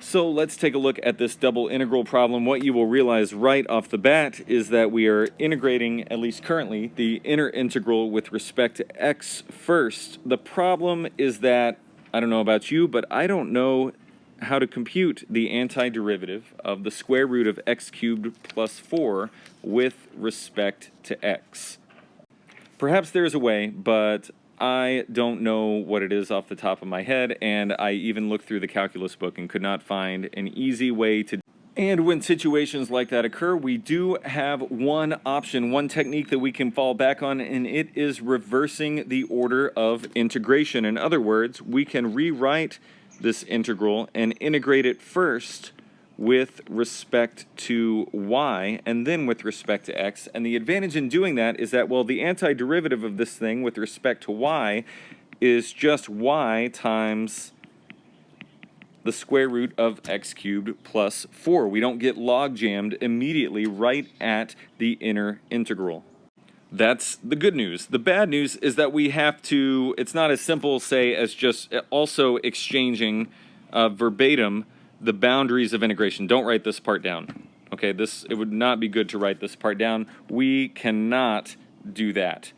So let's take a look at this double integral problem. What you will realize right off the bat is that we are integrating, at least currently, the inner integral with respect to x first. The problem is that, I don't know about you, but I don't know how to compute the antiderivative of the square root of x cubed plus 4 with respect to x. Perhaps there's a way, but I don't know what it is off the top of my head, and I even looked through the calculus book and could not find an easy way to. And when situations like that occur, we do have one option, one technique that we can fall back on, and it is reversing the order of integration. In other words, we can rewrite this integral and integrate it first with respect to y and then with respect to x. And the advantage in doing that is that, well, the antiderivative of this thing with respect to y is just y times the square root of x cubed plus 4. We don't get log jammed immediately right at the inner integral. That's the good news. The bad news is that we have to, it's not as simple, say, as just also exchanging verbatim the boundaries of integration. Don't write this part down. Okay, it would not be good to write this part down. We cannot do that.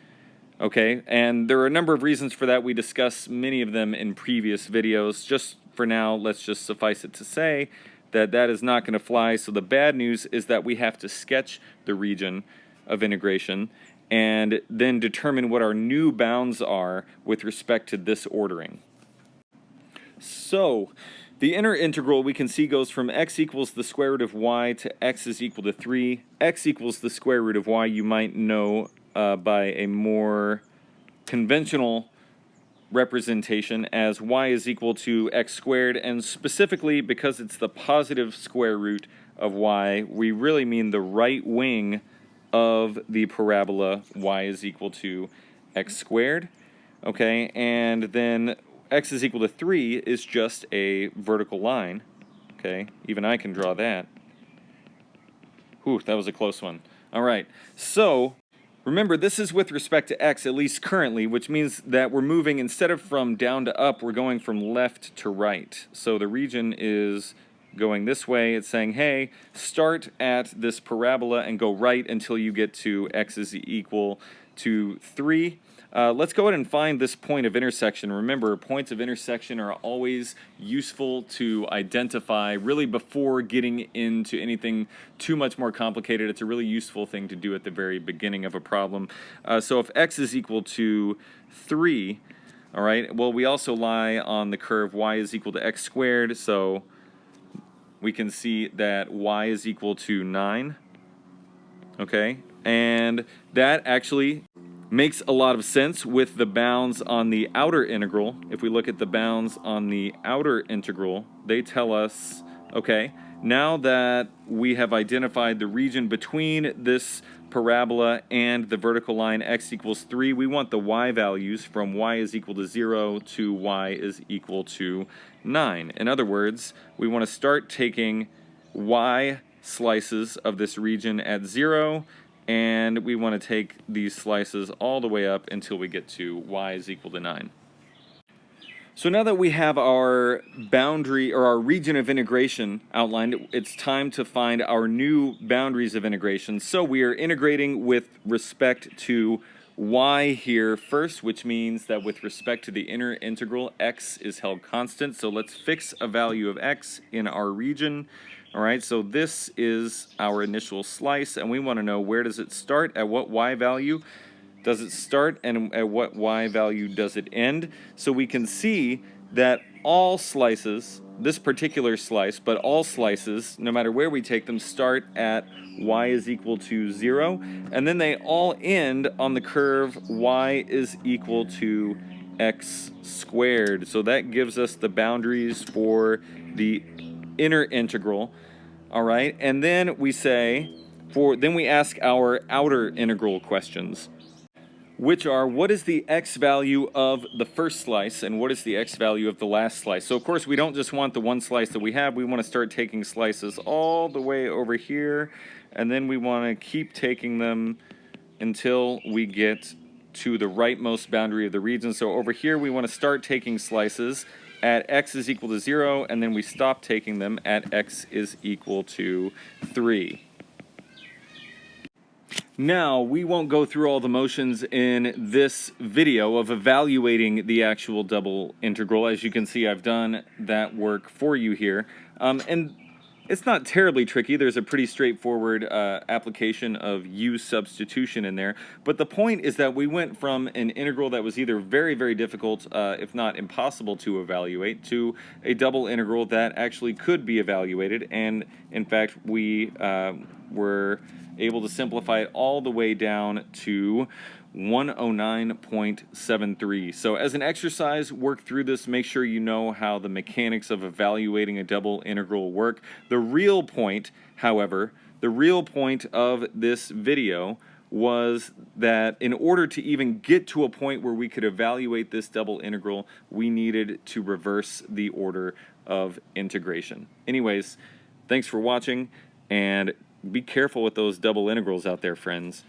Okay, and there are a number of reasons for that. We discussed many of them in previous videos. Just for now, let's just suffice it to say that that is not going to fly. So the bad news is that we have to sketch the region of integration and then determine what our new bounds are with respect to this ordering. So the inner integral we can see goes from x equals the square root of y to x is equal to 3. X equals the square root of y, you might know by a more conventional representation as y is equal to x squared, and specifically because it's the positive square root of y, we really mean the right wing of the parabola y is equal to x squared. Okay, and then x is equal to 3 is just a vertical line. Okay, even I can draw that. Whew, that was a close one. All right, so remember, this is with respect to x, at least currently, which means that we're moving, instead of from down to up, we're going from left to right. So the region is going this way. It's saying, hey, start at this parabola and go right until you get to x is equal to 3. Let's go ahead and find this point of intersection. Remember, points of intersection are always useful to identify really before getting into anything too much more complicated. It's a really useful thing to do at the very beginning of a problem. So if x is equal to 3, all right, well, we also lie on the curve y is equal to x squared, so we can see that y is equal to 9, okay? And that actually makes a lot of sense with the bounds on the outer integral. If we look at the bounds on the outer integral, they tell us, okay, now that we have identified the region between this parabola and the vertical line x equals 3, we want the y values from y is equal to 0 to y is equal to 9. In other words, we want to start taking y slices of this region at 0, and we want to take these slices all the way up until we get to y is equal to 9. So now that we have our boundary, or our region of integration outlined, it's time to find our new boundaries of integration. So we are integrating with respect to y here first, which means that with respect to the inner integral, x is held constant. So let's fix a value of x in our region. All right, so this is our initial slice, and we want to know, where does it start, at what y value does it start, and at what y value does it end? So we can see that all slices, this particular slice, but all slices, no matter where we take them, start at y is equal to 0, and then they all end on the curve y is equal to x squared. So that gives us the boundaries for the inner integral. All right, and then we say, then we ask our outer integral questions, which are, what is the x value of the first slice and what is the x value of the last slice? So of course we don't just want the one slice that we have, we want to start taking slices all the way over here, and then we want to keep taking them until we get to the rightmost boundary of the region. So over here we want to start taking slices at x is equal to 0, and then we stop taking them at x is equal to 3. Now, we won't go through all the motions in this video of evaluating the actual double integral. As you can see, I've done that work for you here. And it's not terribly tricky. There's a pretty straightforward application of u substitution in there. But the point is that we went from an integral that was either very, very difficult, if not impossible to evaluate, to a double integral that actually could be evaluated. And in fact, we were able to simplify it all the way down to 109.73. So as an exercise, work through this, make sure you know how the mechanics of evaluating a double integral work. The real point, however, the real point of this video was that in order to even get to a point where we could evaluate this double integral, we needed to reverse the order of integration. Anyways, thanks for watching, and be careful with those double integrals out there, friends.